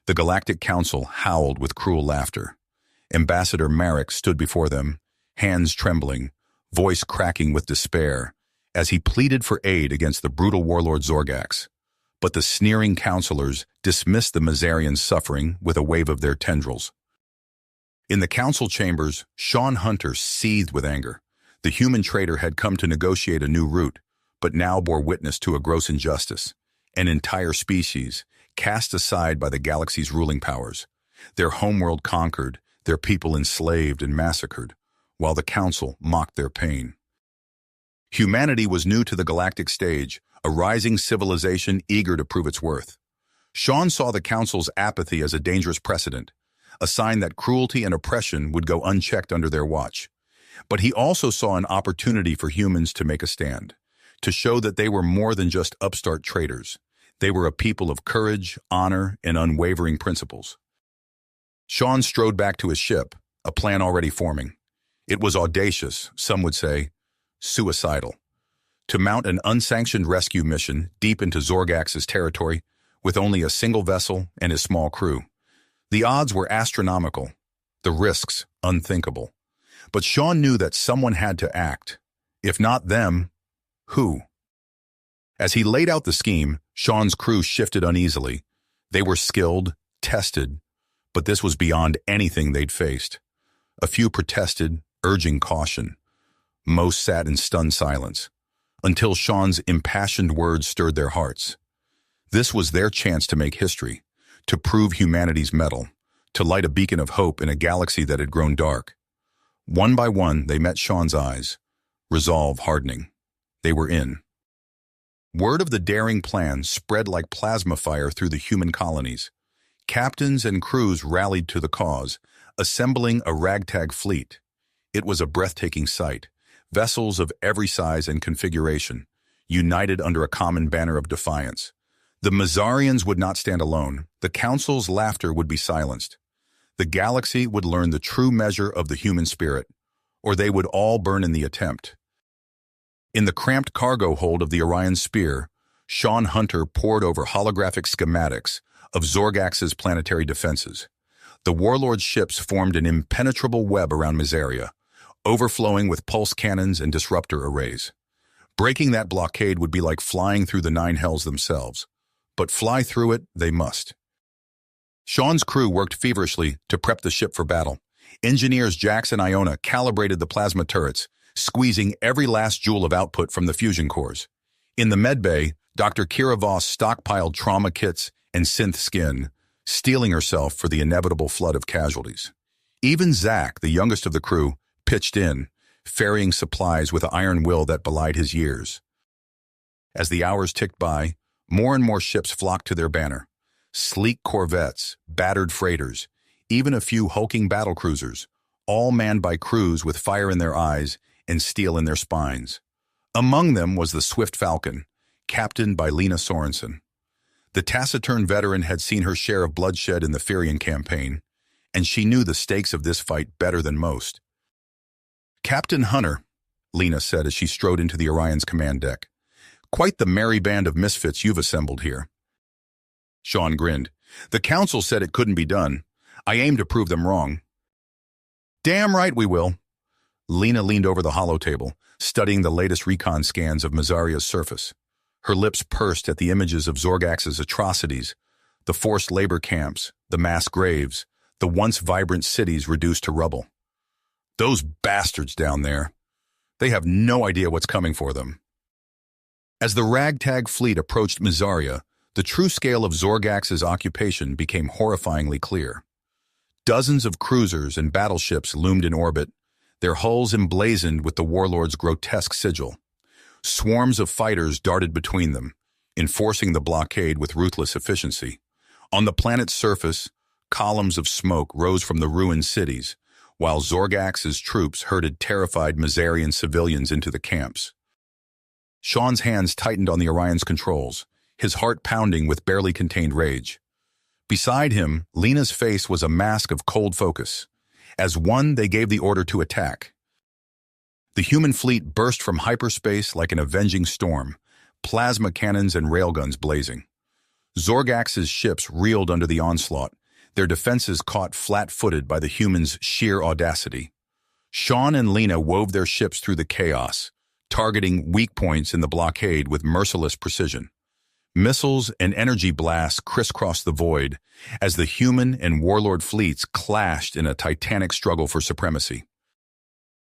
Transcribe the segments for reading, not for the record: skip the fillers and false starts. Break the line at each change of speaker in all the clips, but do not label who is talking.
The Galactic Council howled with cruel laughter. Ambassador Marek stood before them, hands trembling, voice cracking with despair, as he pleaded for aid against the brutal warlord Zorgax. But the sneering counselors dismissed the Mazarian's suffering with a wave of their tendrils. In the council chambers, Sean Hunter seethed with anger. The human traitor had come to negotiate a new route, but now bore witness to a gross injustice. An entire species, cast aside by the galaxy's ruling powers, their homeworld conquered, their people enslaved and massacred, while the council mocked their pain. Humanity was new to the galactic stage, a rising civilization eager to prove its worth. Sean saw the council's apathy as a dangerous precedent, a sign that cruelty and oppression would go unchecked under their watch. But he also saw an opportunity for humans to make a stand, to show that they were more than just upstart traitors. They were a people of courage, honor, and unwavering principles. Sean strode back to his ship, a plan already forming. It was audacious, some would say, suicidal. To mount an unsanctioned rescue mission deep into Zorgax's territory with only a single vessel and his small crew. The odds were astronomical, the risks unthinkable. But Sean knew that someone had to act. If not them, who? As he laid out the scheme, Sean's crew shifted uneasily. They were skilled, tested, but this was beyond anything they'd faced. A few protested, urging caution. Most sat in stunned silence, until Sean's impassioned words stirred their hearts. This was their chance to make history, to prove humanity's mettle, to light a beacon of hope in a galaxy that had grown dark. One by one, they met Sean's eyes, resolve hardening. They were in. Word of the daring plan spread like plasma fire through the human colonies. Captains and crews rallied to the cause, assembling a ragtag fleet. It was a breathtaking sight. Vessels of every size and configuration, united under a common banner of defiance. The Mazarians would not stand alone. The Council's laughter would be silenced. The galaxy would learn the true measure of the human spirit, or they would all burn in the attempt. In the cramped cargo hold of the Orion Spear, Sean Hunter pored over holographic schematics of Zorgax's planetary defenses. The warlord's ships formed an impenetrable web around Mazaria, overflowing with pulse cannons and disruptor arrays. Breaking that blockade would be like flying through the nine hells themselves, but fly through it they must. Sean's crew worked feverishly to prep the ship for battle. Engineers Jax and Iona calibrated the plasma turrets, squeezing every last joule of output from the fusion cores. In the medbay, Dr. Kira Voss stockpiled trauma kits and synth skin, steeling herself for the inevitable flood of casualties. Even Zach, the youngest of the crew, pitched in, ferrying supplies with an iron will that belied his years. As the hours ticked by, more and more ships flocked to their banner. Sleek corvettes, battered freighters, even a few hulking battlecruisers, all manned by crews with fire in their eyes and steel in their spines. Among them was the Swift Falcon, captained by Lena Sorensen. The taciturn veteran had seen her share of bloodshed in the Firian campaign, and she knew the stakes of this fight better than most. "Captain Hunter," Lena said as she strode into the Orion's command deck. "Quite the merry band of misfits you've assembled here." Sean grinned. "The council said it couldn't be done. I aim to prove them wrong." "Damn right we will." Lena leaned over the holotable, studying the latest recon scans of Mazaria's surface. Her lips pursed at the images of Zorgax's atrocities, the forced labor camps, the mass graves, the once vibrant cities reduced to rubble. "Those bastards down there. They have no idea what's coming for them." As the ragtag fleet approached Mazaria, the true scale of Zorgax's occupation became horrifyingly clear. Dozens of cruisers and battleships loomed in orbit, their hulls emblazoned with the warlord's grotesque sigil. Swarms of fighters darted between them, enforcing the blockade with ruthless efficiency. On the planet's surface, columns of smoke rose from the ruined cities, while Zorgax's troops herded terrified Mazarian civilians into the camps. Sean's hands tightened on the Orion's controls, his heart pounding with barely contained rage. Beside him, Lena's face was a mask of cold focus. As one, they gave the order to attack. The human fleet burst from hyperspace like an avenging storm, plasma cannons and railguns blazing. Zorgax's ships reeled under the onslaught, their defenses caught flat-footed by the humans' sheer audacity. Sean and Lena wove their ships through the chaos, targeting weak points in the blockade with merciless precision. Missiles and energy blasts crisscrossed the void as the human and warlord fleets clashed in a titanic struggle for supremacy.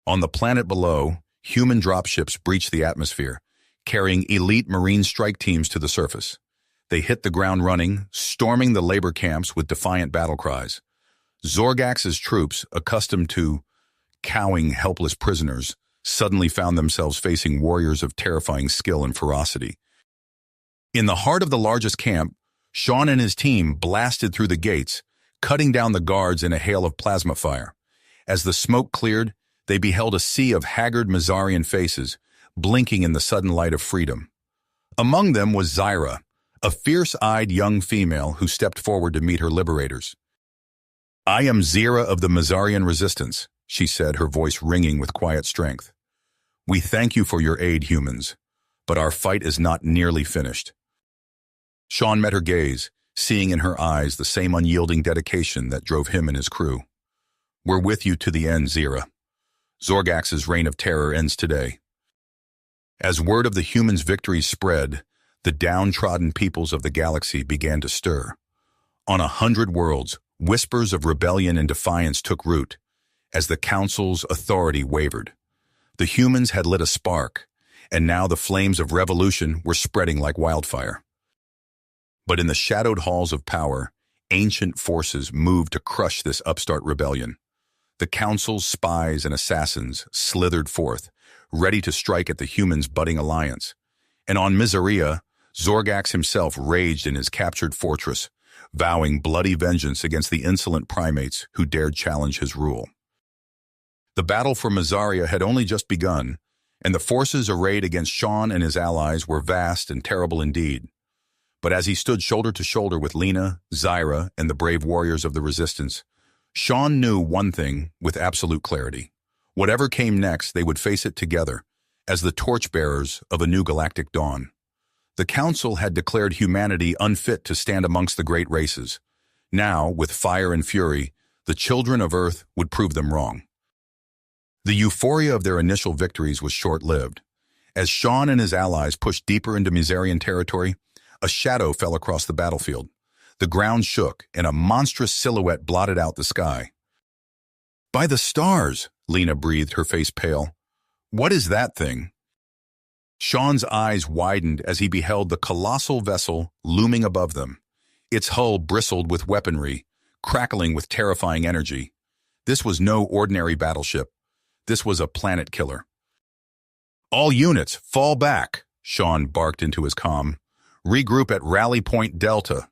On the planet below, human dropships breached the atmosphere, carrying elite marine strike teams to the surface. They hit the ground running, storming the labor camps with defiant battle cries. Zorgax's troops, accustomed to cowing helpless prisoners, suddenly found themselves facing warriors of terrifying skill and ferocity. In the heart of the largest camp, Sean and his team blasted through the gates, cutting down the guards in a hail of plasma fire. As the smoke cleared, they beheld a sea of haggard Mazarian faces, blinking in the sudden light of freedom. Among them was Zyra, a fierce-eyed young female who stepped forward to meet her liberators. "I am Zyra of the Mazarian Resistance," she said, her voice ringing with quiet strength. "We thank you for your aid, humans, but our fight is not nearly finished." Sean met her gaze, seeing in her eyes the same unyielding dedication that drove him and his crew. "We're with you to the end, Zyra. Zorgax's reign of terror ends today." As word of the humans' victories spread, the downtrodden peoples of the galaxy began to stir. On 100 worlds, whispers of rebellion and defiance took root, as the Council's authority wavered. The humans had lit a spark, and now the flames of revolution were spreading like wildfire. But in the shadowed halls of power, ancient forces moved to crush this upstart rebellion. The Council's spies and assassins slithered forth, ready to strike at the humans' budding alliance. And on Miseria, Zorgax himself raged in his captured fortress, vowing bloody vengeance against the insolent primates who dared challenge his rule. The battle for Mazaria had only just begun, and the forces arrayed against Sean and his allies were vast and terrible indeed. But as he stood shoulder to shoulder with Lena, Zyra, and the brave warriors of the Resistance, Sean knew one thing with absolute clarity. Whatever came next, they would face it together, as the torchbearers of a new galactic dawn. The Council had declared humanity unfit to stand amongst the great races. Now, with fire and fury, the children of Earth would prove them wrong. The euphoria of their initial victories was short-lived. As Sean and his allies pushed deeper into Miserian territory, a shadow fell across the battlefield. The ground shook, and a monstrous silhouette blotted out the sky. "By the stars," Lena breathed, her face pale. "What is that thing?" Sean's eyes widened as he beheld the colossal vessel looming above them. Its hull bristled with weaponry, crackling with terrifying energy. This was no ordinary battleship. This was a planet killer. "All units, fall back," Sean barked into his comm. "Regroup at Rally Point Delta."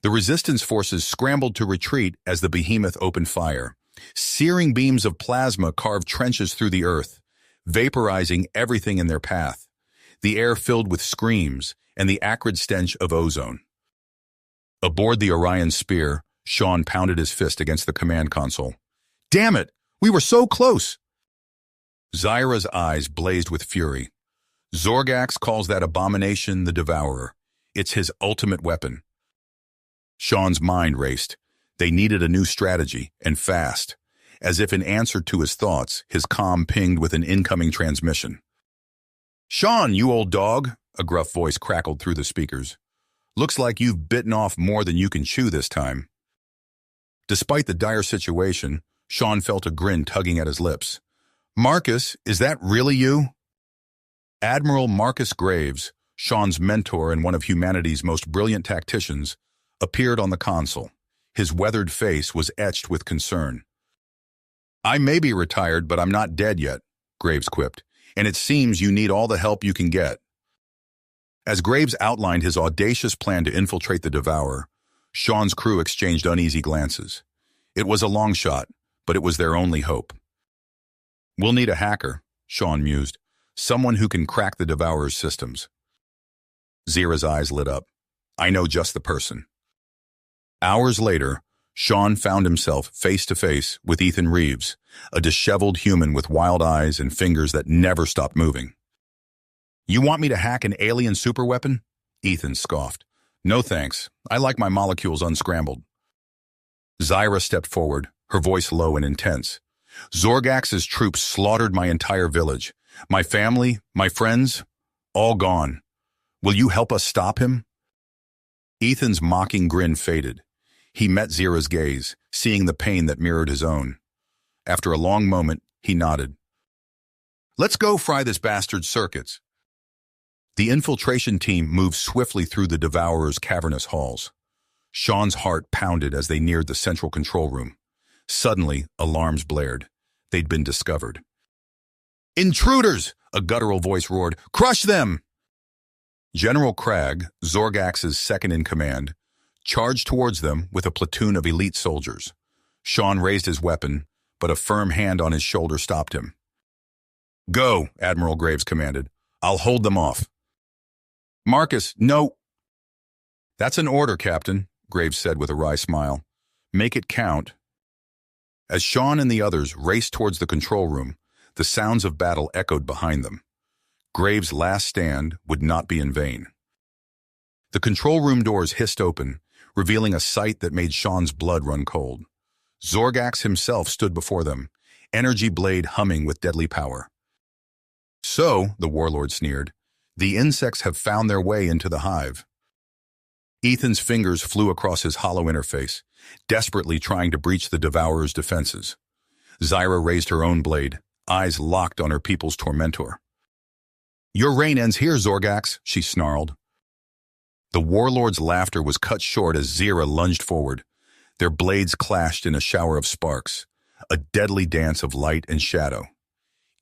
The resistance forces scrambled to retreat as the behemoth opened fire. Searing beams of plasma carved trenches through the earth, vaporizing everything in their path. The air filled with screams and the acrid stench of ozone. Aboard the Orion Spear, Sean pounded his fist against the command console. "Damn it! We were so close!" Zyra's eyes blazed with fury. "Zorgax calls that abomination the Devourer. It's his ultimate weapon." Sean's mind raced. They needed a new strategy, and fast. As if in answer to his thoughts, his comm pinged with an incoming transmission. "Sean, you old dog," a gruff voice crackled through the speakers. "Looks like you've bitten off more than you can chew this time." Despite the dire situation, Sean felt a grin tugging at his lips. "Marcus, is that really you?" Admiral Marcus Graves, Sean's mentor and one of humanity's most brilliant tacticians, appeared on the console. His weathered face was etched with concern. "I may be retired, but I'm not dead yet," Graves quipped, "and it seems you need all the help you can get." As Graves outlined his audacious plan to infiltrate the Devourer, Sean's crew exchanged uneasy glances. It was a long shot, but it was their only hope. "We'll need a hacker," Sean mused, "someone who can crack the Devourer's systems." Zyra's eyes lit up. "I know just the person." Hours later, Sean found himself face-to-face with Ethan Reeves, a disheveled human with wild eyes and fingers that never stopped moving. "You want me to hack an alien superweapon?" Ethan scoffed. No thanks. I like my molecules unscrambled. Zyra stepped forward, her voice low and intense. Zorgax's troops slaughtered my entire village. My family, my friends, all gone. Will you help us stop him? Ethan's mocking grin faded. He met Zyra's gaze, seeing the pain that mirrored his own. After a long moment, he nodded. Let's go fry this bastard's circuits. The infiltration team moved swiftly through the Devourer's cavernous halls. Sean's heart pounded as they neared the central control room. Suddenly, alarms blared. They'd been discovered. Intruders! A guttural voice roared. Crush them! General Cragg, Zorgax's second-in-command, charged towards them with a platoon of elite soldiers. Sean raised his weapon, but a firm hand on his shoulder stopped him. Go, Admiral Graves commanded. I'll hold them off. Marcus, no. That's an order, Captain, Graves said with a wry smile. Make it count. As Sean and the others raced towards the control room, the sounds of battle echoed behind them. Graves' last stand would not be in vain. The control room doors hissed open, revealing a sight that made Sean's blood run cold. Zorgax himself stood before them, energy blade humming with deadly power. So, the warlord sneered, the insects have found their way into the hive. Ethan's fingers flew across his hollow interface, desperately trying to breach the Devourer's defenses. Zyra raised her own blade, eyes locked on her people's tormentor. Your reign ends here, Zorgax, she snarled. The warlord's laughter was cut short as Zyra lunged forward. Their blades clashed in a shower of sparks, a deadly dance of light and shadow.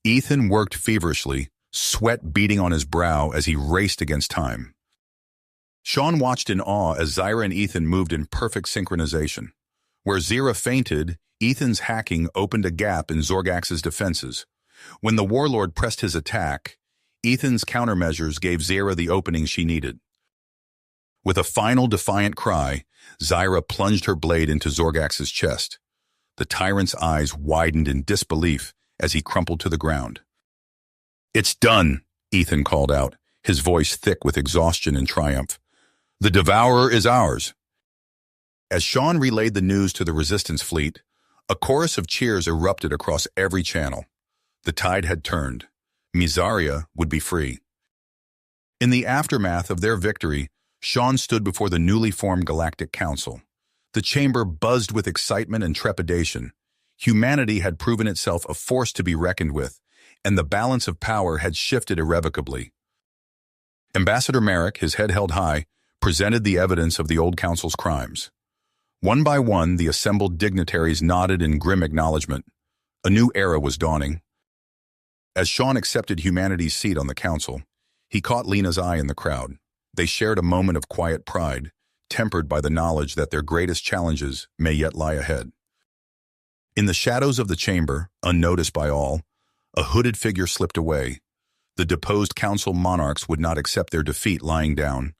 Ethan worked feverishly, sweat beading on his brow as he raced against time. Sean watched in awe as Zyra and Ethan moved in perfect synchronization. Where Zyra fainted, Ethan's hacking opened a gap in Zorgax's defenses. When the warlord pressed his attack, Ethan's countermeasures gave Zyra the opening she needed. With a final defiant cry, Zyra plunged her blade into Zorgax's chest. The tyrant's eyes widened in disbelief as he crumpled to the ground. It's done, Ethan called out, his voice thick with exhaustion and triumph. The Devourer is ours. As Sean relayed the news to the resistance fleet, a chorus of cheers erupted across every channel. The tide had turned. Misaria would be free. In the aftermath of their victory, Sean stood before the newly formed Galactic Council. The chamber buzzed with excitement and trepidation. Humanity had proven itself a force to be reckoned with, and the balance of power had shifted irrevocably. Ambassador Merrick, his head held high, presented the evidence of the old council's crimes. One by one, the assembled dignitaries nodded in grim acknowledgement. A new era was dawning. As Sean accepted humanity's seat on the council, he caught Lena's eye in the crowd. They shared a moment of quiet pride, tempered by the knowledge that their greatest challenges may yet lie ahead. In the shadows of the chamber, unnoticed by all, a hooded figure slipped away. The deposed council monarchs would not accept their defeat lying down.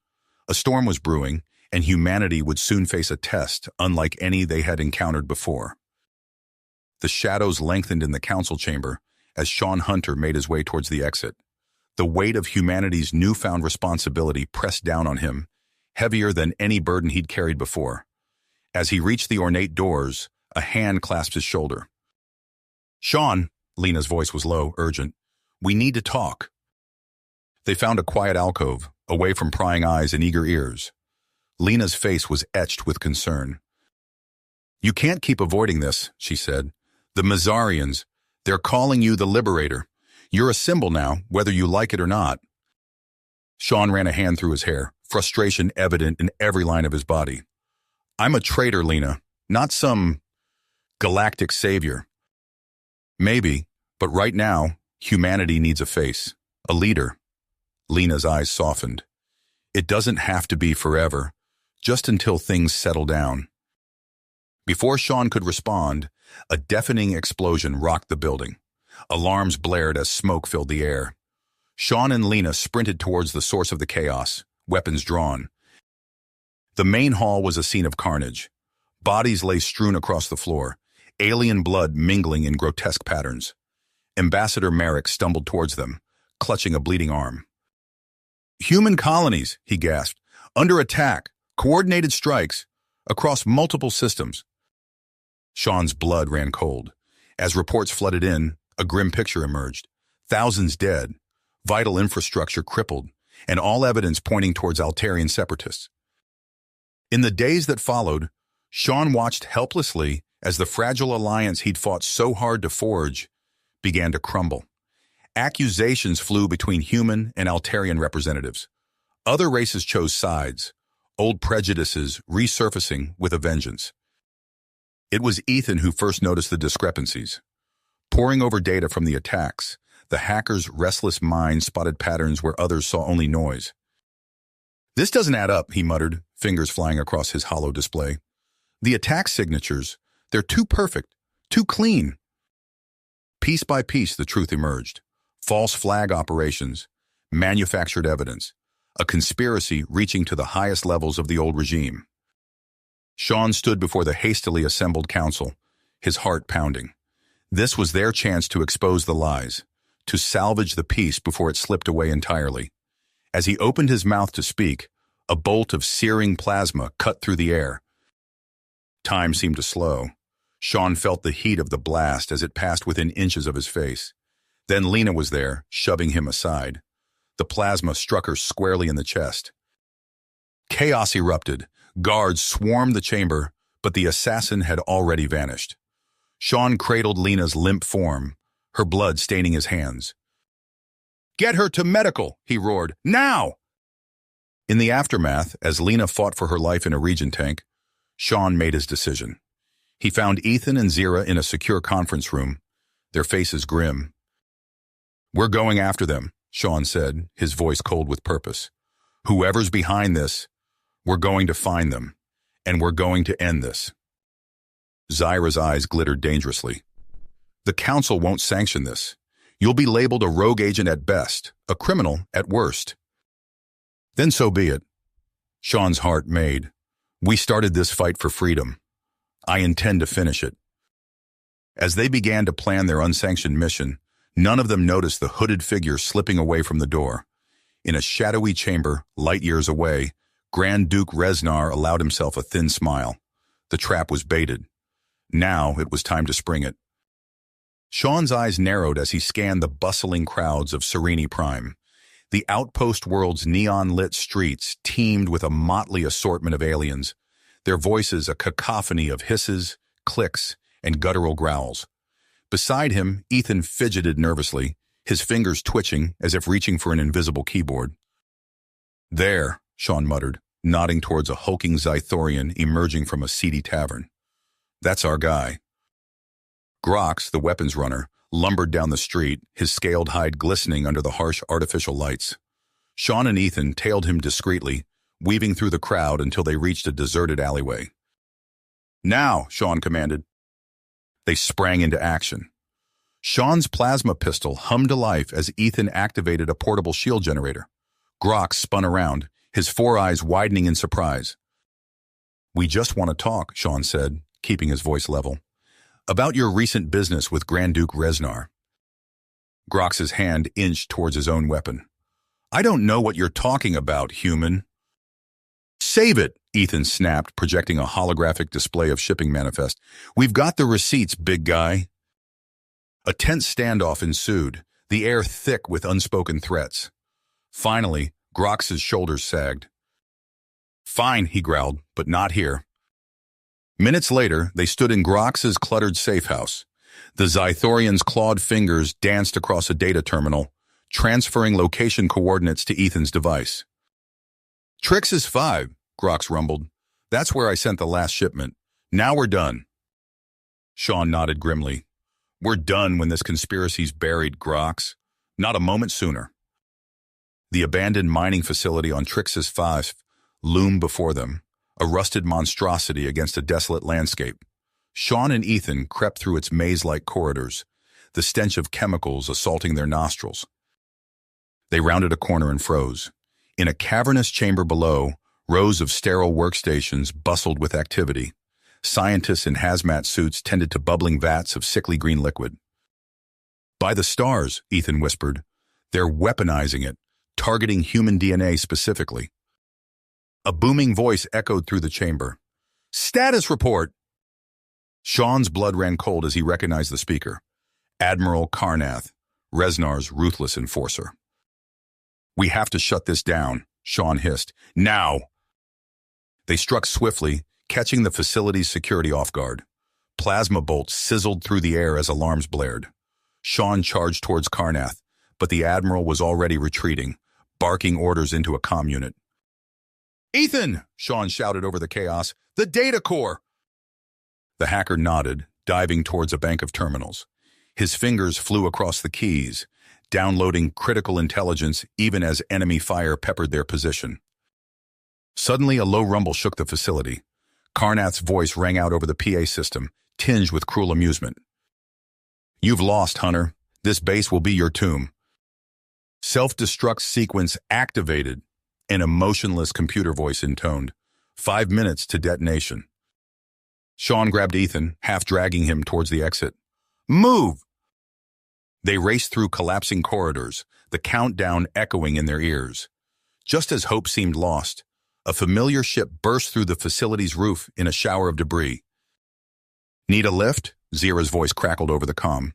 A storm was brewing, and humanity would soon face a test unlike any they had encountered before. The shadows lengthened in the council chamber as Sean Hunter made his way towards the exit. The weight of humanity's newfound responsibility pressed down on him, heavier than any burden he'd carried before. As he reached the ornate doors, a hand clasped his shoulder. Sean, Lena's voice was low, urgent. We need to talk. They found a quiet alcove, away from prying eyes and eager ears. Lena's face was etched with concern. You can't keep avoiding this, she said. The Mazarians, they're calling you the Liberator. You're a symbol now, whether you like it or not. Sean ran a hand through his hair, frustration evident in every line of his body. I'm a traitor, Lena, not some galactic savior. Maybe, but right now, humanity needs a face, a leader. Lena's eyes softened. It doesn't have to be forever, just until things settle down. Before Sean could respond, a deafening explosion rocked the building. Alarms blared as smoke filled the air. Sean and Lena sprinted towards the source of the chaos, weapons drawn. The main hall was a scene of carnage. Bodies lay strewn across the floor, alien blood mingling in grotesque patterns. Ambassador Merrick stumbled towards them, clutching a bleeding arm. Human colonies, he gasped. Under attack. Coordinated strikes. Across multiple systems. Sean's blood ran cold. As reports flooded in, a grim picture emerged. Thousands dead, vital infrastructure crippled, and all evidence pointing towards Altarian separatists. In the days that followed, Sean watched helplessly as the fragile alliance he'd fought so hard to forge began to crumble. Accusations flew between human and Altarian representatives. Other races chose sides, old prejudices resurfacing with a vengeance. It was Ethan who first noticed the discrepancies. Poring over data from the attacks, the hacker's restless mind spotted patterns where others saw only noise. "This doesn't add up," he muttered, fingers flying across his hollow display. "The attack signatures, they're too perfect, too clean." Piece by piece, the truth emerged. False flag operations, manufactured evidence, a conspiracy reaching to the highest levels of the old regime. Sean stood before the hastily assembled council, his heart pounding. This was their chance to expose the lies, to salvage the peace before it slipped away entirely. As he opened his mouth to speak, a bolt of searing plasma cut through the air. Time seemed to slow. Sean felt the heat of the blast as it passed within inches of his face. Then Lena was there, shoving him aside. The plasma struck her squarely in the chest. Chaos erupted. Guards swarmed the chamber, but the assassin had already vanished. Sean cradled Lena's limp form, her blood staining his hands. "Get her to medical," he roared. "Now!" In the aftermath, as Lena fought for her life in a regen tank, Sean made his decision. He found Ethan and Zira in a secure conference room, their faces grim. "We're going after them," Sean said, his voice cold with purpose. "Whoever's behind this, we're going to find them, and we're going to end this." Zira's eyes glittered dangerously. "The council won't sanction this. You'll be labeled a rogue agent at best, a criminal at worst." "Then so be it." Sean's heart made. "We started this fight for freedom. I intend to finish it." As they began to plan their unsanctioned mission, none of them noticed the hooded figure slipping away from the door. In a shadowy chamber, light years away, Grand Duke Reznar allowed himself a thin smile. The trap was baited. Now it was time to spring it. Sean's eyes narrowed as he scanned the bustling crowds of Sereni Prime. The outpost world's neon-lit streets teemed with a motley assortment of aliens, their voices a cacophony of hisses, clicks, and guttural growls. Beside him, Ethan fidgeted nervously, his fingers twitching as if reaching for an invisible keyboard. "There," Sean muttered, nodding towards a hulking Zythorian emerging from a seedy tavern. "That's our guy." Grox, the weapons runner, lumbered down the street, his scaled hide glistening under the harsh artificial lights. Sean and Ethan tailed him discreetly, weaving through the crowd until they reached a deserted alleyway. "Now," Sean commanded. They sprang into action. Sean's plasma pistol hummed to life as Ethan activated a portable shield generator. Grox spun around, his four eyes widening in surprise. "We just want to talk," Sean said, keeping his voice level. "About your recent business with Grand Duke Reznar." Grox's hand inched towards his own weapon. "I don't know what you're talking about, human." "Save it," Ethan snapped, projecting a holographic display of shipping manifest. "We've got the receipts, big guy." A tense standoff ensued, the air thick with unspoken threats. Finally, Grox's shoulders sagged. "Fine," he growled, "but not here." Minutes later, they stood in Grox's cluttered safe house. The Zythorian's clawed fingers danced across a data terminal, transferring location coordinates to Ethan's device. "Trix is 5, Grox rumbled. "That's where I sent the last shipment. Now we're done." Sean nodded grimly. "We're done when this conspiracy's buried, Grox. Not a moment sooner." The abandoned mining facility on Trix's 5 loomed before them, a rusted monstrosity against a desolate landscape. Sean and Ethan crept through its maze-like corridors, the stench of chemicals assaulting their nostrils. They rounded a corner and froze. In a cavernous chamber below, rows of sterile workstations bustled with activity. Scientists in hazmat suits tended to bubbling vats of sickly green liquid. "By the stars," Ethan whispered. "They're weaponizing it, targeting human DNA specifically." A booming voice echoed through the chamber. "Status report!" Sean's blood ran cold as he recognized the speaker. Admiral Karnath, Reznar's ruthless enforcer. "We have to shut this down," Sean hissed. "Now!" They struck swiftly, catching the facility's security off guard. Plasma bolts sizzled through the air as alarms blared. Sean charged towards Karnath, but the Admiral was already retreating, barking orders into a comm unit. "Ethan!" Sean shouted over the chaos. "The data core!" The hacker nodded, diving towards a bank of terminals. His fingers flew across the keys, downloading critical intelligence even as enemy fire peppered their position. Suddenly, a low rumble shook the facility. Karnath's voice rang out over the PA system, tinged with cruel amusement. "You've lost, Hunter. This base will be your tomb." "Self-destruct sequence activated," an emotionless computer voice intoned. 5 minutes to detonation." Sean grabbed Ethan, half dragging him towards the exit. "Move!" They raced through collapsing corridors, the countdown echoing in their ears. Just as hope seemed lost, a familiar ship burst through the facility's roof in a shower of debris. "Need a lift?" Zira's voice crackled over the comm.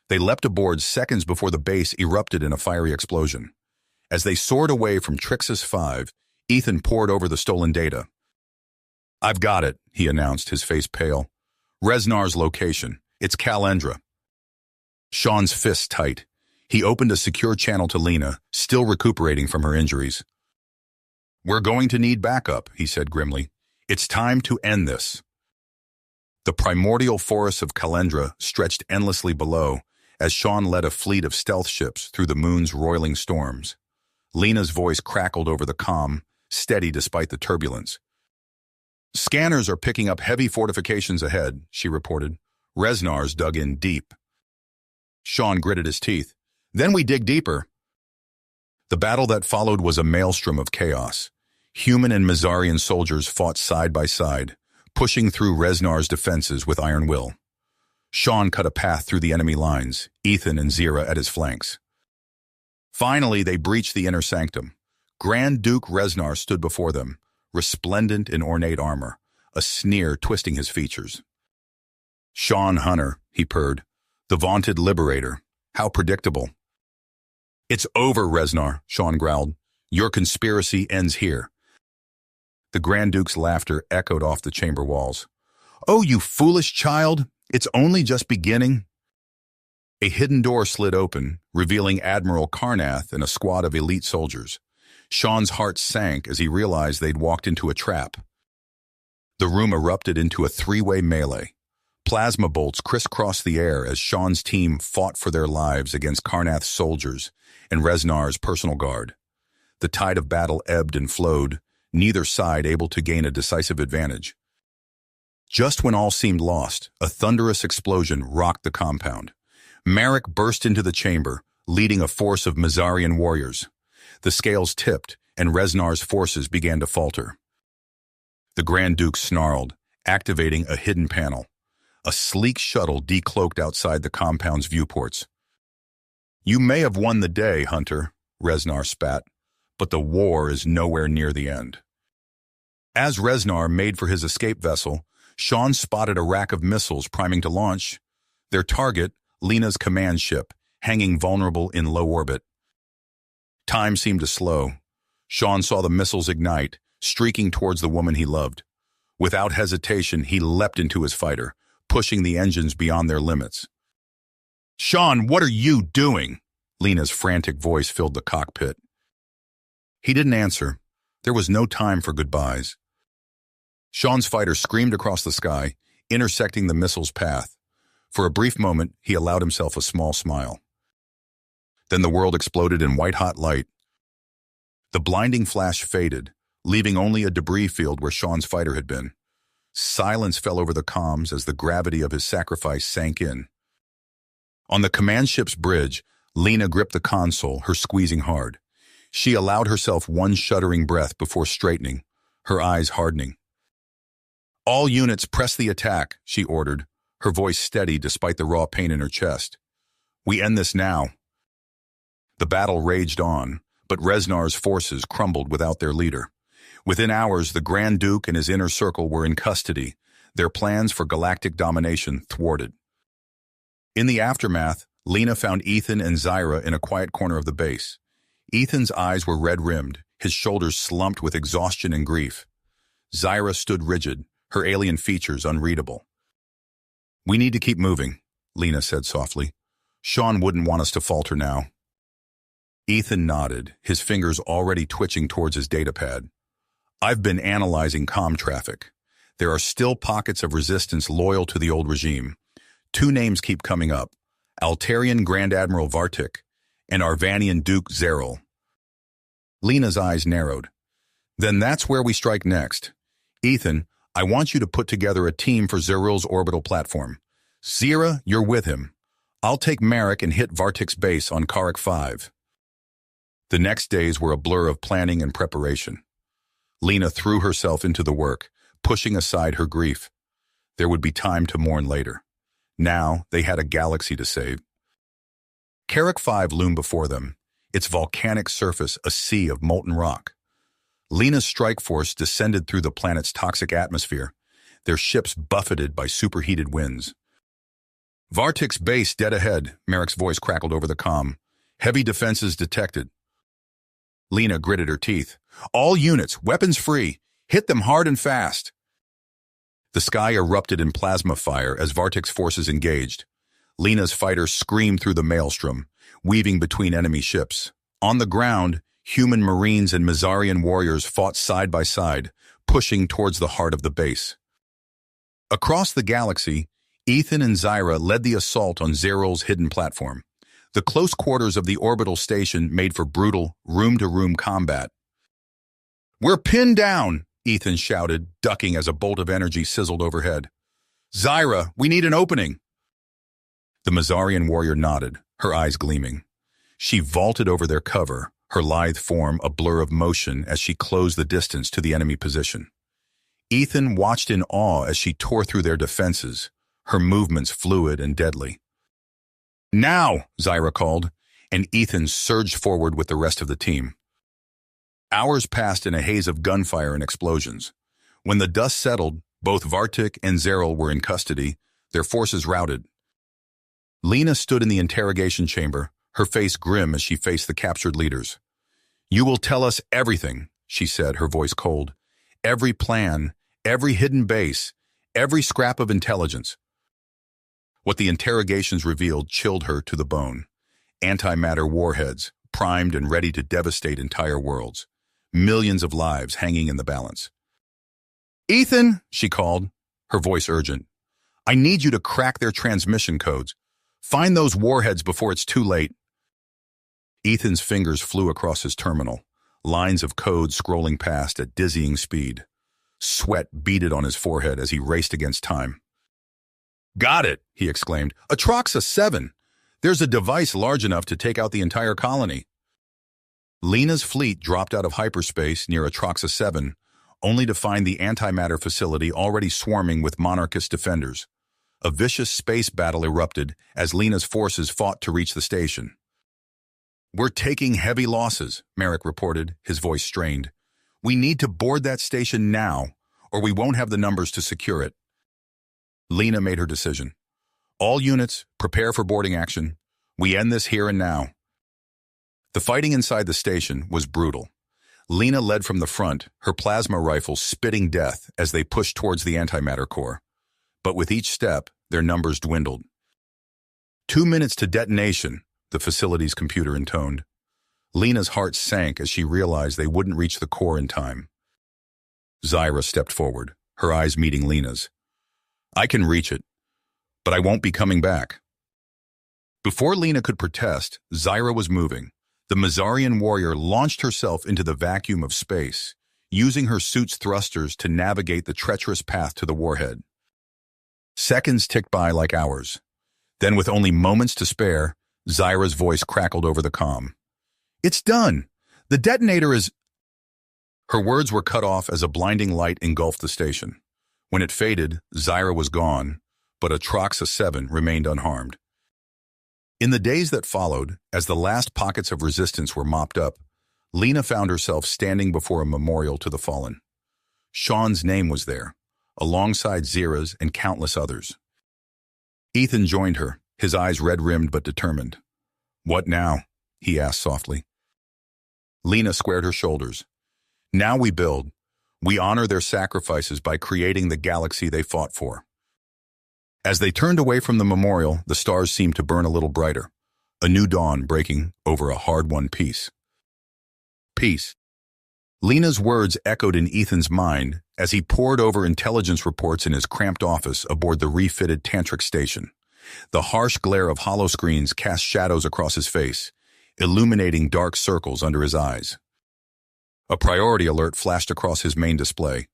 They leapt aboard seconds before the base erupted in a fiery explosion. As they soared away from Trixis 5, Ethan pored over the stolen data. "I've got it," he announced, his face pale. "Reznar's location. It's Calendra." Sean's fists tight. He opened a secure channel to Lena, still recuperating from her injuries. "We're going to need backup," he said grimly. "It's time to end this." The primordial forests of Calendra stretched endlessly below as Sean led a fleet of stealth ships through the moon's roiling storms. Lena's voice crackled over the comm, steady despite the turbulence. "Scanners are picking up heavy fortifications ahead," she reported. "Reznar's dug in deep." Sean gritted his teeth. "Then we dig deeper." The battle that followed was a maelstrom of chaos. Human and Mazarian soldiers fought side by side, pushing through Reznar's defenses with iron will. Sean cut a path through the enemy lines, Ethan and Zira at his flanks. Finally, they breached the inner sanctum. Grand Duke Reznar stood before them, resplendent in ornate armor, a sneer twisting his features. "Sean Hunter," he purred, "the vaunted liberator. How predictable." "It's over, Reznar," Sean growled. "Your conspiracy ends here." The Grand Duke's laughter echoed off the chamber walls. "Oh, you foolish child! It's only just beginning." A hidden door slid open, revealing Admiral Karnath and a squad of elite soldiers. Sean's heart sank as he realized they'd walked into a trap. The room erupted into a three-way melee. Plasma bolts crisscrossed the air as Sean's team fought for their lives against Karnath's soldiers and Reznar's personal guard. The tide of battle ebbed and flowed, neither side able to gain a decisive advantage. Just when all seemed lost, a thunderous explosion rocked the compound. Marek burst into the chamber, leading a force of Mazarian warriors. The scales tipped, and Reznar's forces began to falter. The Grand Duke snarled, activating a hidden panel. A sleek shuttle decloaked outside the compound's viewports. "You may have won the day, Hunter," Reznar spat, "but the war is nowhere near the end." As Reznar made for his escape vessel, Sean spotted a rack of missiles priming to launch. Their target, Lena's command ship, hanging vulnerable in low orbit. Time seemed to slow. Sean saw the missiles ignite, streaking towards the woman he loved. Without hesitation, he leapt into his fighter, pushing the engines beyond their limits. "Sean, what are you doing?" Lena's frantic voice filled the cockpit. He didn't answer. There was no time for goodbyes. Sean's fighter screamed across the sky, intersecting the missile's path. For a brief moment, he allowed himself a small smile. Then the world exploded in white-hot light. The blinding flash faded, leaving only a debris field where Sean's fighter had been. Silence fell over the comms as the gravity of his sacrifice sank in. On the command ship's bridge, Lena gripped the console, her squeezing hard. She allowed herself one shuddering breath before straightening, her eyes hardening. "All units press the attack," she ordered, her voice steady despite the raw pain in her chest. "We end this now." The battle raged on, but Reznar's forces crumbled without their leader. Within hours, the Grand Duke and his inner circle were in custody, their plans for galactic domination thwarted. In the aftermath, Lena found Ethan and Zyra in a quiet corner of the base. Ethan's eyes were red-rimmed, his shoulders slumped with exhaustion and grief. Zyra stood rigid, her alien features unreadable. "We need to keep moving," Lena said softly. "Sean wouldn't want us to falter now." Ethan nodded, his fingers already twitching towards his datapad. "I've been analyzing comm traffic. There are still pockets of resistance loyal to the old regime. Two names keep coming up: Altarian Grand Admiral Vartik and Arvanian Duke Zeril." Lena's eyes narrowed. "Then that's where we strike next. Ethan, I want you to put together a team for Zeril's orbital platform. Zira, you're with him. I'll take Marek and hit Vartik's base on Karak 5. The next days were a blur of planning and preparation. Lena threw herself into the work, pushing aside her grief. There would be time to mourn later. Now they had a galaxy to save. Karak 5 loomed before them, its volcanic surface a sea of molten rock. Lena's strike force descended through the planet's toxic atmosphere, their ships buffeted by superheated winds. "Vartik's base dead ahead," Marek's voice crackled over the comm. "Heavy defenses detected." Lena gritted her teeth. "All units, weapons free. Hit them hard and fast." The sky erupted in plasma fire as Vartik's forces engaged. Lena's fighters screamed through the maelstrom, weaving between enemy ships. On the ground, human marines and Mizarian warriors fought side by side, pushing towards the heart of the base. Across the galaxy, Ethan and Zyra led the assault on Zeril's hidden platform. The close quarters of the orbital station made for brutal, room-to-room combat. "We're pinned down," Ethan shouted, ducking as a bolt of energy sizzled overhead. "Zyra, we need an opening." The Mizarian warrior nodded, her eyes gleaming. She vaulted over their cover, her lithe form a blur of motion as she closed the distance to the enemy position. Ethan watched in awe as she tore through their defenses, her movements fluid and deadly. "Now," Zyra called, and Ethan surged forward with the rest of the team. Hours passed in a haze of gunfire and explosions. When the dust settled, both Vartik and Zeril were in custody, their forces routed. Lena stood in the interrogation chamber, her face grim as she faced the captured leaders. "You will tell us everything," she said, her voice cold. "Every plan, every hidden base, every scrap of intelligence." What the interrogations revealed chilled her to the bone. Antimatter warheads, primed and ready to devastate entire worlds. Millions of lives hanging in the balance. "Ethan," she called, her voice urgent. "I need you to crack their transmission codes. Find those warheads before it's too late." Ethan's fingers flew across his terminal, lines of code scrolling past at dizzying speed. Sweat beaded on his forehead as he raced against time. "Got it," he exclaimed. "Atroxa 7. There's a device large enough to take out the entire colony." Lena's fleet dropped out of hyperspace near Atroxa 7, only to find the antimatter facility already swarming with monarchist defenders. A vicious space battle erupted as Lena's forces fought to reach the station. "We're taking heavy losses," Marek reported, his voice strained. "We need to board that station now, or we won't have the numbers to secure it." Lena made her decision. "All units, prepare for boarding action. We end this here and now." The fighting inside the station was brutal. Lena led from the front, her plasma rifle spitting death as they pushed towards the antimatter core. But with each step, their numbers dwindled. 2 minutes to detonation, the facility's computer intoned. Lena's heart sank as she realized they wouldn't reach the core in time. Zyra stepped forward, her eyes meeting Lena's. "I can reach it, but I won't be coming back." Before Lena could protest, Zyra was moving. The Mizarian warrior launched herself into the vacuum of space, using her suit's thrusters to navigate the treacherous path to the warhead. Seconds ticked by like hours. Then, with only moments to spare, Zyra's voice crackled over the comm. "It's done! The detonator is—" Her words were cut off as a blinding light engulfed the station. When it faded, Zyra was gone, but Atroxa 7 remained unharmed. In the days that followed, as the last pockets of resistance were mopped up, Lena found herself standing before a memorial to the fallen. Sean's name was there, alongside Zira's and countless others. Ethan joined her, his eyes red-rimmed but determined. "What now?" he asked softly. Lena squared her shoulders. "Now we build. We honor their sacrifices by creating the galaxy they fought for." As they turned away from the memorial, the stars seemed to burn a little brighter, a new dawn breaking over a hard-won peace. Peace. Lena's words echoed in Ethan's mind as he pored over intelligence reports in his cramped office aboard the refitted Tantric station. The harsh glare of holoscreens cast shadows across his face, illuminating dark circles under his eyes. A priority alert flashed across his main display.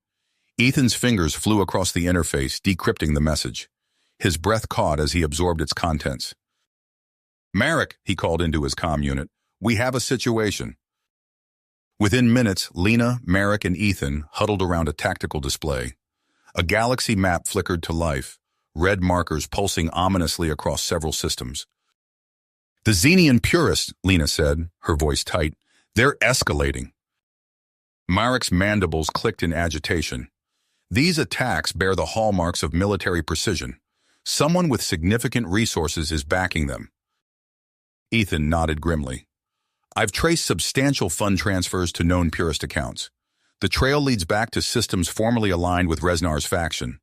Ethan's fingers flew across the interface, decrypting the message. His breath caught as he absorbed its contents. "Marek," he called into his comm unit, "we have a situation." Within minutes, Lena, Marek, and Ethan huddled around a tactical display. A galaxy map flickered to life, red markers pulsing ominously across several systems. "The Xenian purists," Lena said, her voice tight, "they're escalating." Marek's mandibles clicked in agitation. These attacks bear the hallmarks of military precision. Someone with significant resources is backing them. Ethan nodded grimly. "I've traced substantial fund transfers to known purist accounts. The trail leads back to systems formerly aligned with Reznar's faction."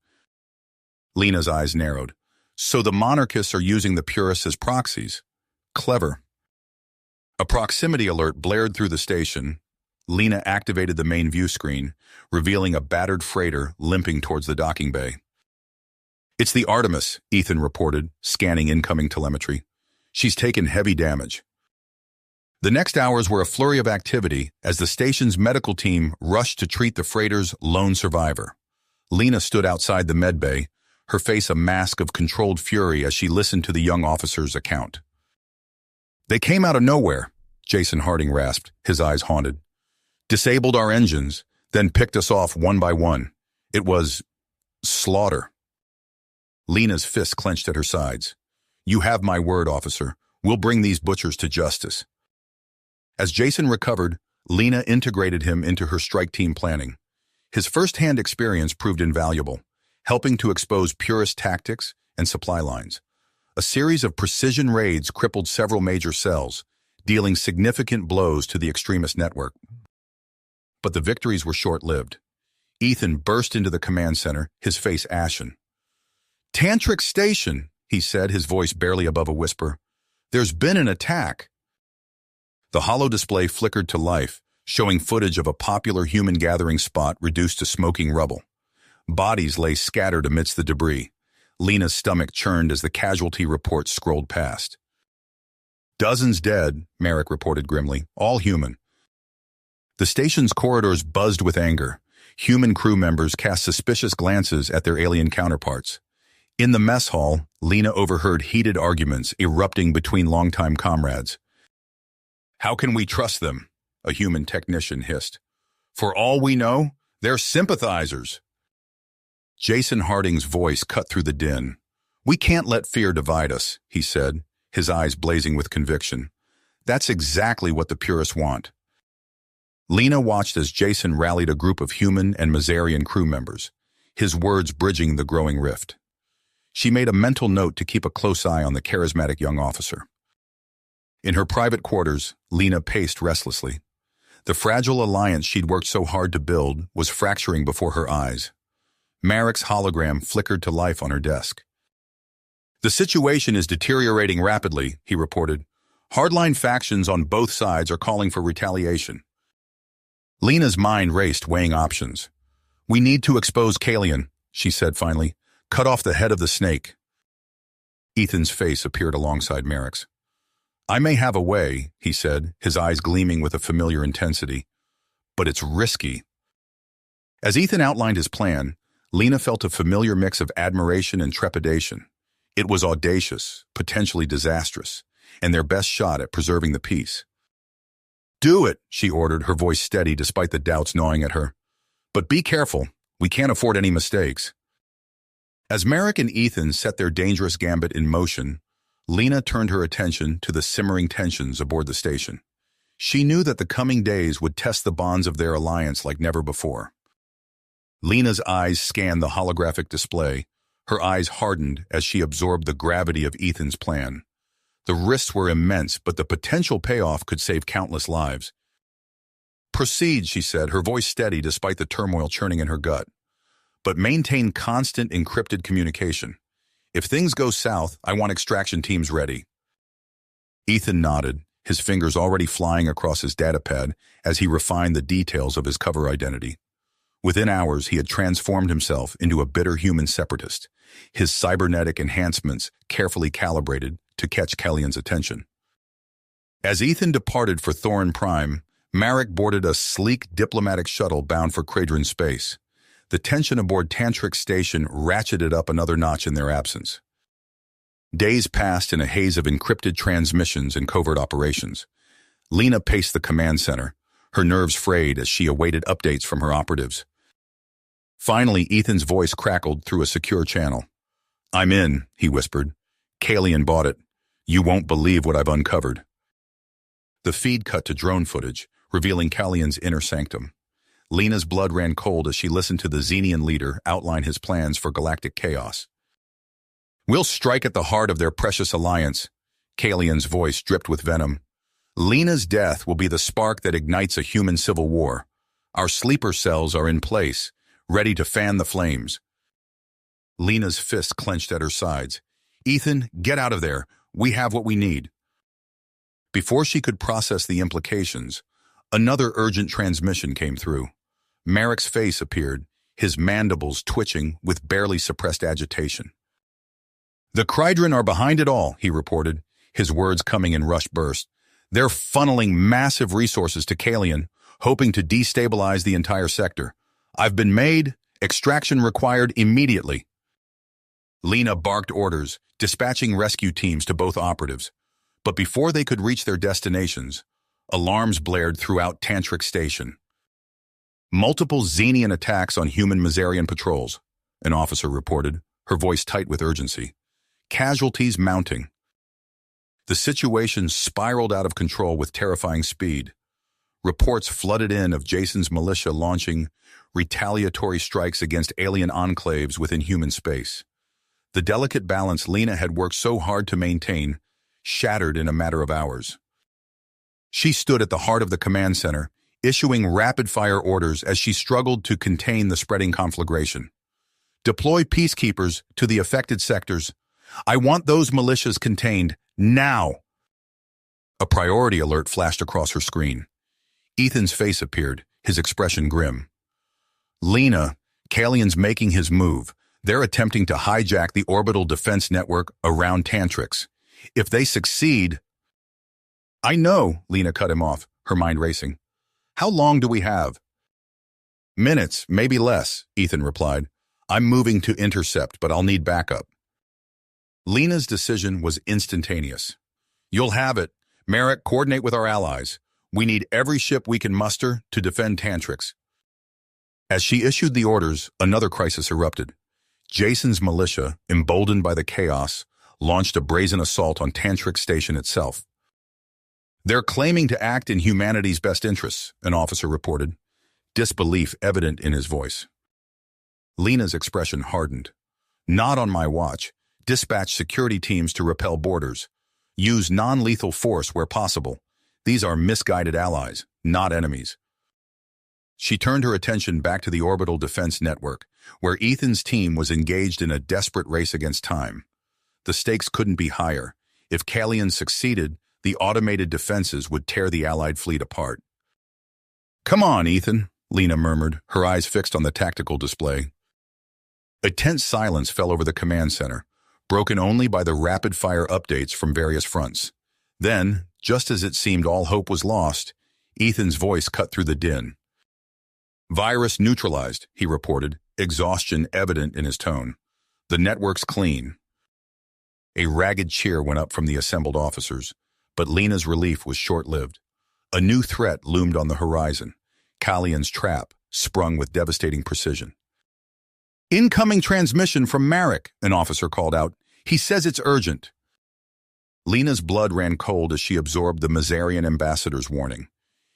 Lena's eyes narrowed. "So the monarchists are using the purists as proxies. Clever." A proximity alert blared through the station. Lena activated the main view screen, revealing a battered freighter limping towards the docking bay. "It's the Artemis," Ethan reported, scanning incoming telemetry. "She's taken heavy damage." The next hours were a flurry of activity as the station's medical team rushed to treat the freighter's lone survivor. Lena stood outside the medbay, her face a mask of controlled fury as she listened to the young officer's account. "They came out of nowhere," Jason Harding rasped, his eyes haunted. "Disabled our engines, then picked us off one by one. It was slaughter." Lena's fists clenched at her sides. "You have my word, officer. We'll bring these butchers to justice." As Jason recovered, Lena integrated him into her strike team planning. His first-hand experience proved invaluable, helping to expose purist tactics and supply lines. A series of precision raids crippled several major cells, dealing significant blows to the extremist network. But the victories were short-lived. Ethan burst into the command center, his face ashen. "Tantric Station," he said, his voice barely above a whisper. "There's been an attack." The holo display flickered to life, showing footage of a popular human gathering spot reduced to smoking rubble. Bodies lay scattered amidst the debris. Lena's stomach churned as the casualty reports scrolled past. "Dozens dead," Marek reported grimly, "all human." The station's corridors buzzed with anger. Human crew members cast suspicious glances at their alien counterparts. In the mess hall, Lena overheard heated arguments erupting between longtime comrades. "How can we trust them?" a human technician hissed. "For all we know, they're sympathizers." Jason Harding's voice cut through the din. "We can't let fear divide us," he said, his eyes blazing with conviction. "That's exactly what the purists want." Lena watched as Jason rallied a group of human and Mazarian crew members, his words bridging the growing rift. She made a mental note to keep a close eye on the charismatic young officer. In her private quarters, Lena paced restlessly. The fragile alliance she'd worked so hard to build was fracturing before her eyes. Marek's hologram flickered to life on her desk. "The situation is deteriorating rapidly," he reported. "Hardline factions on both sides are calling for retaliation." Lena's mind raced, weighing options. "We need to expose Kalian," she said finally. "Cut off the head of the snake." Ethan's face appeared alongside Marek's. "I may have a way," he said, his eyes gleaming with a familiar intensity. "But it's risky." As Ethan outlined his plan, Lena felt a familiar mix of admiration and trepidation. It was audacious, potentially disastrous, and their best shot at preserving the peace. "Do it," she ordered, her voice steady despite the doubts gnawing at her. "But be careful. We can't afford any mistakes." As Marek and Ethan set their dangerous gambit in motion, Lena turned her attention to the simmering tensions aboard the station. She knew that the coming days would test the bonds of their alliance like never before. Lena's eyes scanned the holographic display. Her eyes hardened as she absorbed the gravity of Ethan's plan. The risks were immense, but the potential payoff could save countless lives. "Proceed," she said, her voice steady despite the turmoil churning in her gut. "But maintain constant encrypted communication. If things go south, I want extraction teams ready." Ethan nodded, his fingers already flying across his datapad as he refined the details of his cover identity. Within hours, he had transformed himself into a bitter human separatist, his cybernetic enhancements carefully calibrated to catch Kellyan's attention. As Ethan departed for Thorin Prime, Marek boarded a sleek diplomatic shuttle bound for Kradron space. The tension aboard Tantric Station ratcheted up another notch in their absence. Days passed in a haze of encrypted transmissions and covert operations. Lena paced the command center, her nerves frayed as she awaited updates from her operatives. Finally, Ethan's voice crackled through a secure channel. "I'm in," he whispered. "Kellyan bought it. You won't believe what I've uncovered." The feed cut to drone footage, revealing Kellyan's inner sanctum. Lena's blood ran cold as she listened to the Xenian leader outline his plans for galactic chaos. "We'll strike at the heart of their precious alliance." Kellyan's voice dripped with venom. "Lena's death will be the spark that ignites a human civil war. Our sleeper cells are in place, ready to fan the flames." Lena's fists clenched at her sides. "Ethan, get out of there. We have what we need." Before she could process the implications, another urgent transmission came through. Marek's face appeared, his mandibles twitching with barely suppressed agitation. "The Kradron are behind it all," he reported, his words coming in rushed bursts. "They're funneling massive resources to Kellyan, hoping to destabilize the entire sector. I've been made. Extraction required immediately." Lena barked orders, dispatching rescue teams to both operatives. But before they could reach their destinations, alarms blared throughout Tantric Station. "Multiple Xenian attacks on human Mazarian patrols," an officer reported, her voice tight with urgency. "Casualties mounting." The situation spiraled out of control with terrifying speed. Reports flooded in of Jason's militia launching retaliatory strikes against alien enclaves within human space. The delicate balance Lena had worked so hard to maintain shattered in a matter of hours. She stood at the heart of the command center, issuing rapid-fire orders as she struggled to contain the spreading conflagration. "Deploy peacekeepers to the affected sectors. I want those militias contained, now!" A priority alert flashed across her screen. Ethan's face appeared, his expression grim. "Lena, Kellyan's making his move. They're attempting to hijack the orbital defense network around Tantrix. If they succeed—" "I know," Lena cut him off, her mind racing. "How long do we have?" "Minutes, maybe less," Ethan replied. "I'm moving to intercept, but I'll need backup." Lena's decision was instantaneous. "You'll have it. Marek, coordinate with our allies. We need every ship we can muster to defend Tantrix." As she issued the orders, another crisis erupted. Jason's militia, emboldened by the chaos, launched a brazen assault on Tantric Station itself. "They're claiming to act in humanity's best interests," an officer reported, disbelief evident in his voice. Lena's expression hardened. "Not on my watch. Dispatch security teams to repel borders. Use non-lethal force where possible. These are misguided allies, not enemies." She turned her attention back to the orbital defense network, where Ethan's team was engaged in a desperate race against time. The stakes couldn't be higher. If Kellyan succeeded, the automated defenses would tear the Allied fleet apart. "Come on, Ethan," Lena murmured, her eyes fixed on the tactical display. A tense silence fell over the command center, broken only by the rapid-fire updates from various fronts. Then, just as it seemed all hope was lost, Ethan's voice cut through the din. "Virus neutralized," he reported, exhaustion evident in his tone. "The network's clean." A ragged cheer went up from the assembled officers, but Lena's relief was short-lived. A new threat loomed on the horizon, Kellyan's trap, sprung with devastating precision. "Incoming transmission from Marek," an officer called out. "He says it's urgent." Lena's blood ran cold as she absorbed the Mazarian ambassador's warning.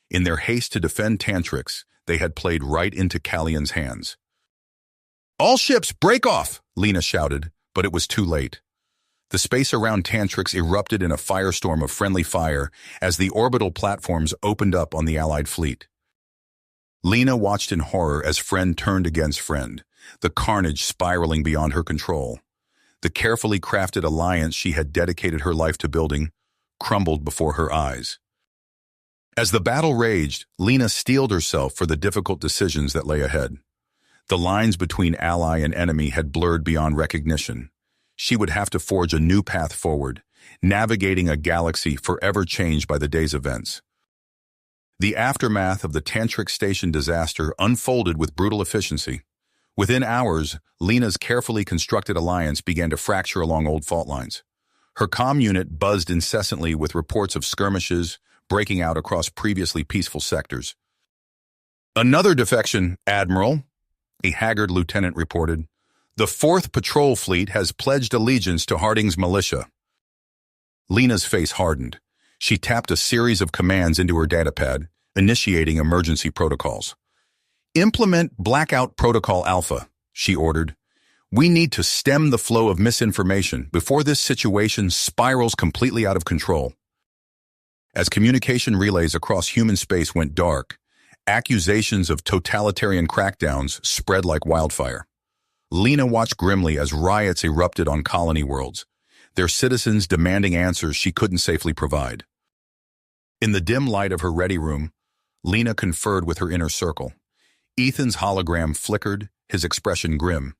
In their haste to defend Tantrix, they had played right into Callion's hands. "All ships, break off!" Lena shouted, but it was too late. The space around Tantrix erupted in a firestorm of friendly fire as the orbital platforms opened up on the Allied fleet. Lena watched in horror as friend turned against friend, the carnage spiraling beyond her control. The carefully crafted alliance she had dedicated her life to building crumbled before her eyes. As the battle raged, Lena steeled herself for the difficult decisions that lay ahead. The lines between ally and enemy had blurred beyond recognition. She would have to forge a new path forward, navigating a galaxy forever changed by the day's events. The aftermath of the Tantrix Station disaster unfolded with brutal efficiency. Within hours, Lena's carefully constructed alliance began to fracture along old fault lines. Her comm unit buzzed incessantly with reports of skirmishes breaking out across previously peaceful sectors. "Another defection, Admiral," a haggard lieutenant reported. "The 4th Patrol Fleet has pledged allegiance to Harding's militia." Lena's face hardened. She tapped a series of commands into her datapad, initiating emergency protocols. "Implement Blackout Protocol Alpha," she ordered. "We need to stem the flow of misinformation before this situation spirals completely out of control." As communication relays across human space went dark, accusations of totalitarian crackdowns spread like wildfire. Lena watched grimly as riots erupted on colony worlds, their citizens demanding answers she couldn't safely provide. In the dim light of her ready room, Lena conferred with her inner circle. Ethan's hologram flickered, his expression grim.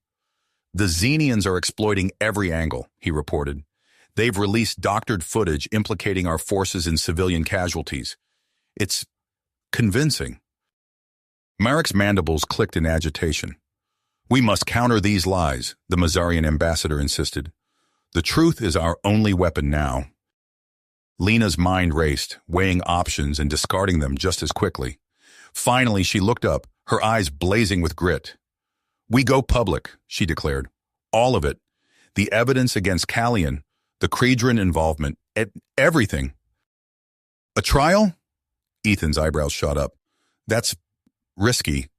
"The Xenians are exploiting every angle," he reported. "They've released doctored footage implicating our forces in civilian casualties. It's convincing." Marek's mandibles clicked in agitation. "We must counter these lies," the Mazarian ambassador insisted. "The truth is our only weapon now." Lena's mind raced, weighing options and discarding them just as quickly. Finally, she looked up, her eyes blazing with grit. "We go public," she declared. "All of it. The evidence against Callion, the Creedron involvement, everything." "A trial?" Ethan's eyebrows shot up. "That's risky."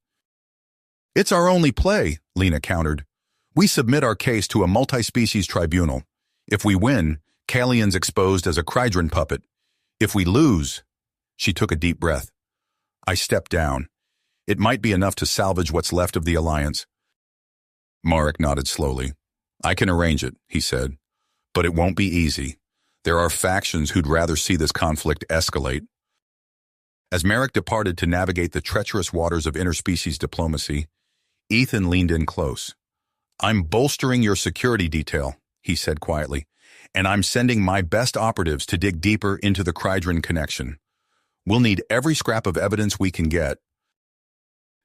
"It's our only play," Lena countered. "We submit our case to a multi-species tribunal. If we win, Callion's exposed as a Creedron puppet. If we lose—" She took a deep breath. "I stepped down. It might be enough to salvage what's left of the alliance." Marek nodded slowly. "I can arrange it," he said. "But it won't be easy. There are factions who'd rather see this conflict escalate." As Marek departed to navigate the treacherous waters of interspecies diplomacy, Ethan leaned in close. "I'm bolstering your security detail," he said quietly, "and I'm sending my best operatives to dig deeper into the Creedron connection. We'll need every scrap of evidence we can get."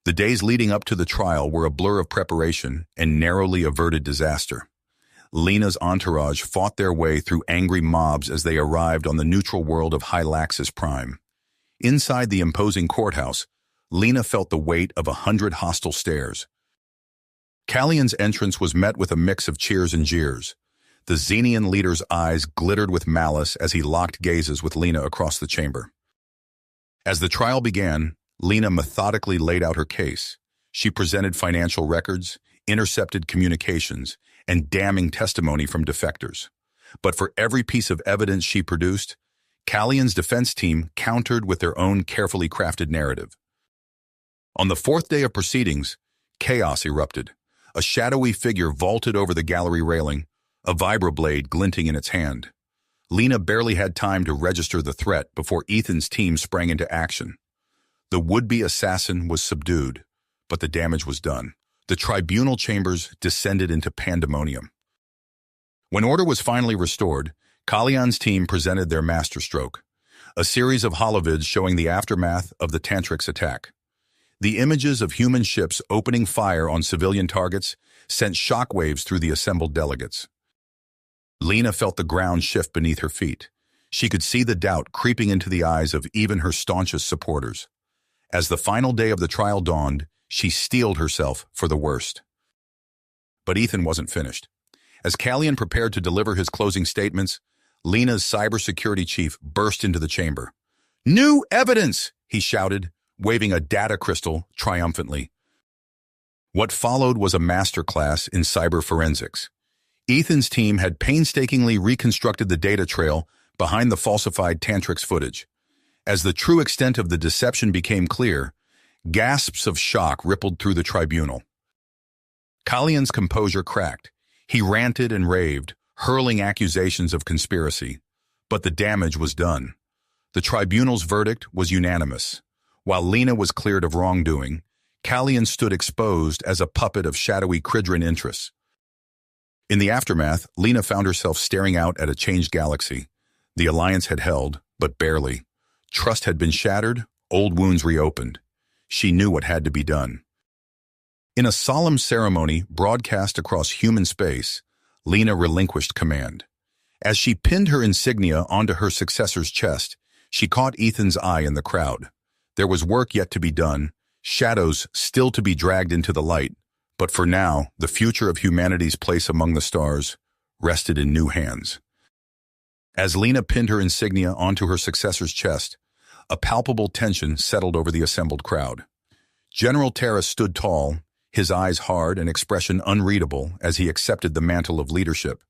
The days leading up to the trial were a blur of preparation and narrowly averted disaster. Lena's entourage fought their way through angry mobs as they arrived on the neutral world of Hylaxis Prime. Inside the imposing courthouse, Lena felt the weight of 100 hostile stares. Callion's entrance was met with a mix of cheers and jeers. The Xenian leader's eyes glittered with malice as he locked gazes with Lena across the chamber. As the trial began, Lena methodically laid out her case. She presented financial records, intercepted communications, and damning testimony from defectors. But for every piece of evidence she produced, Callion's defense team countered with their own carefully crafted narrative. On the 4th day of proceedings, chaos erupted. A shadowy figure vaulted over the gallery railing, a vibroblade glinting in its hand. Lena barely had time to register the threat before Ethan's team sprang into action. The would-be assassin was subdued, but the damage was done. The tribunal chambers descended into pandemonium. When order was finally restored, Callion's team presented their masterstroke, a series of holovids showing the aftermath of the Tantrix attack. The images of human ships opening fire on civilian targets sent shockwaves through the assembled delegates. Lena felt the ground shift beneath her feet. She could see the doubt creeping into the eyes of even her staunchest supporters. As the final day of the trial dawned, she steeled herself for the worst. But Ethan wasn't finished. As Callion prepared to deliver his closing statements, Lena's cybersecurity chief burst into the chamber. "New evidence!" he shouted, waving a data crystal triumphantly. What followed was a masterclass in cyber forensics. Ethan's team had painstakingly reconstructed the data trail behind the falsified Tantrix footage. As the true extent of the deception became clear, gasps of shock rippled through the tribunal. Kallian's composure cracked. He ranted and raved, hurling accusations of conspiracy. But the damage was done. The tribunal's verdict was unanimous. While Lena was cleared of wrongdoing, Kallian stood exposed as a puppet of shadowy Kridran interests. In the aftermath, Lena found herself staring out at a changed galaxy. The alliance had held, but barely. Trust had been shattered, old wounds reopened. She knew what had to be done. In a solemn ceremony broadcast across human space, Lena relinquished command. As she pinned her insignia onto her successor's chest, she caught Ethan's eye in the crowd. There was work yet to be done, shadows still to be dragged into the light, but for now, the future of humanity's place among the stars rested in new hands. As Lena pinned her insignia onto her successor's chest, a palpable tension settled over the assembled crowd. General Terrace stood tall, his eyes hard and expression unreadable as he accepted the mantle of leadership.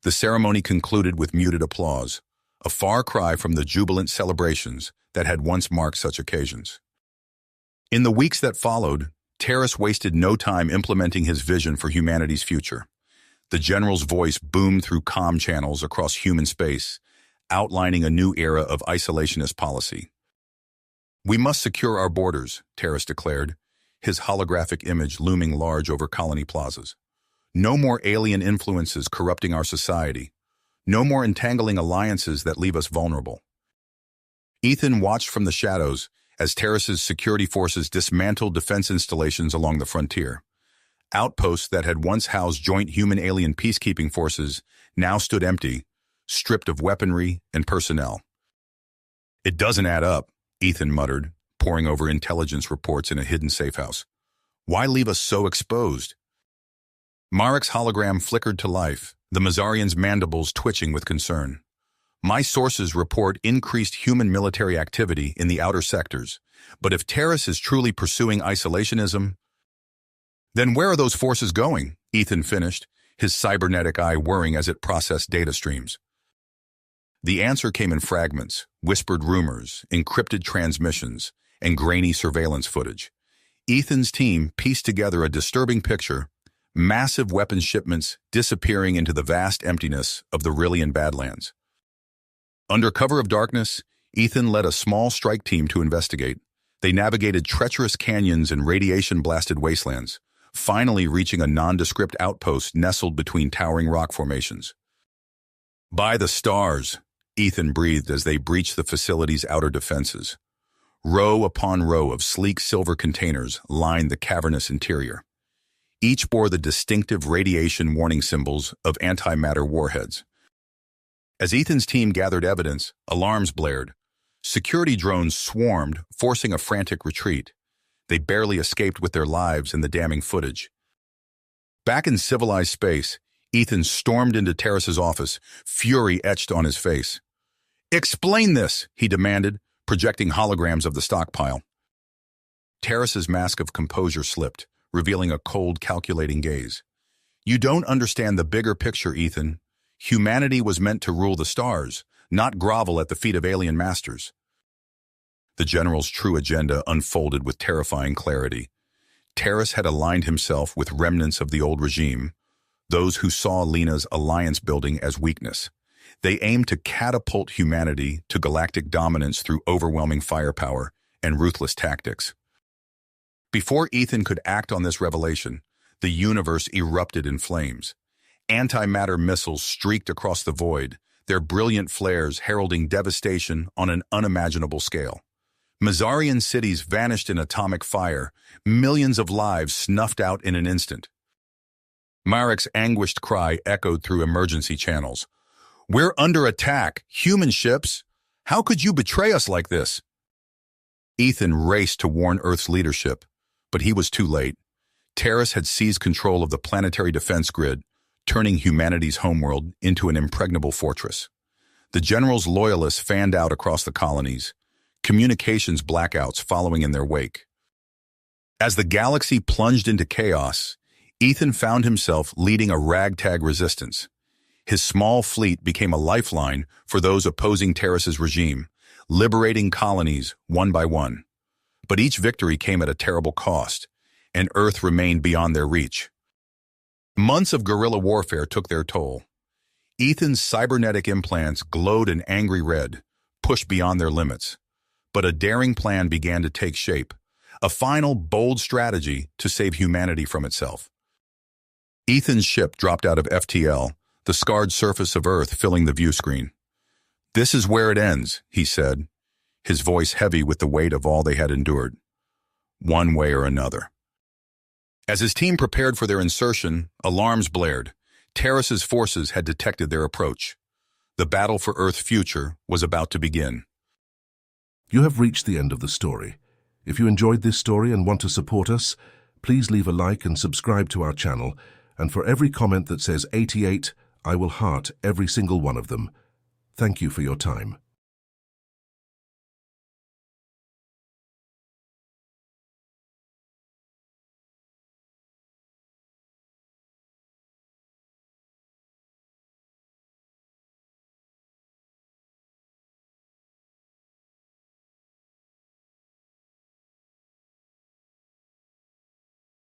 The ceremony concluded with muted applause, a far cry from the jubilant celebrations that had once marked such occasions. In the weeks that followed, Terrace wasted no time implementing his vision for humanity's future. The general's voice boomed through comm channels across human space, outlining a new era of isolationist policy. "We must secure our borders," Terrace declared, his holographic image looming large over colony plazas. "No more alien influences corrupting our society. No more entangling alliances that leave us vulnerable." Ethan watched from the shadows as Terrace's security forces dismantled defense installations along the frontier. Outposts that had once housed joint human-alien peacekeeping forces now stood empty, stripped of weaponry and personnel. "It doesn't add up," Ethan muttered, poring over intelligence reports in a hidden safehouse. "Why leave us so exposed?" Marek's hologram flickered to life, the Mazarian's mandibles twitching with concern. "My sources report increased human military activity in the outer sectors, but if Terrace is truly pursuing isolationism, then where are those forces going?" Ethan finished, his cybernetic eye whirring as it processed data streams. The answer came in fragments, whispered rumors, encrypted transmissions, and grainy surveillance footage. Ethan's team pieced together a disturbing picture, massive weapons shipments disappearing into the vast emptiness of the Rillian Badlands. Under cover of darkness, Ethan led a small strike team to investigate. They navigated treacherous canyons and radiation-blasted wastelands, finally reaching a nondescript outpost nestled between towering rock formations. "By the stars," Ethan breathed as they breached the facility's outer defenses. Row upon row of sleek silver containers lined the cavernous interior. Each bore the distinctive radiation warning symbols of antimatter warheads. As Ethan's team gathered evidence, alarms blared. Security drones swarmed, forcing a frantic retreat. They barely escaped with their lives in the damning footage. Back in civilized space, Ethan stormed into Terrace's office, fury etched on his face. "Explain this," he demanded, projecting holograms of the stockpile. Terrace's mask of composure slipped, revealing a cold, calculating gaze. "You don't understand the bigger picture, Ethan. Humanity was meant to rule the stars, not grovel at the feet of alien masters." The general's true agenda unfolded with terrifying clarity. Terrace had aligned himself with remnants of the old regime, those who saw Lena's alliance building as weakness. They aimed to catapult humanity to galactic dominance through overwhelming firepower and ruthless tactics. Before Ethan could act on this revelation, the universe erupted in flames. Antimatter missiles streaked across the void, their brilliant flares heralding devastation on an unimaginable scale. Mazarian cities vanished in atomic fire, millions of lives snuffed out in an instant. Marek's anguished cry echoed through emergency channels. "We're under attack! Human ships! How could you betray us like this?" Ethan raced to warn Earth's leadership, but he was too late. Terrace had seized control of the planetary defense grid, turning humanity's homeworld into an impregnable fortress. The general's loyalists fanned out across the colonies, communications blackouts following in their wake. As the galaxy plunged into chaos, Ethan found himself leading a ragtag resistance. His small fleet became a lifeline for those opposing Terrace's regime, liberating colonies one by one. But each victory came at a terrible cost, and Earth remained beyond their reach. Months of guerrilla warfare took their toll. Ethan's cybernetic implants glowed an angry red, pushed beyond their limits. But a daring plan began to take shape, a final, bold strategy to save humanity from itself. Ethan's ship dropped out of FTL, the scarred surface of Earth filling the view screen. "This is where it ends," he said, his voice heavy with the weight of all they had endured, one way or another. As his team prepared for their insertion, alarms blared. Terrace's forces had detected their approach. The battle for Earth's future was about to begin.
You have reached the end of the story. If you enjoyed this story and want to support us, please leave a like and subscribe to our channel, and for every comment that says 88, I will heart every single one of them. Thank you for your time.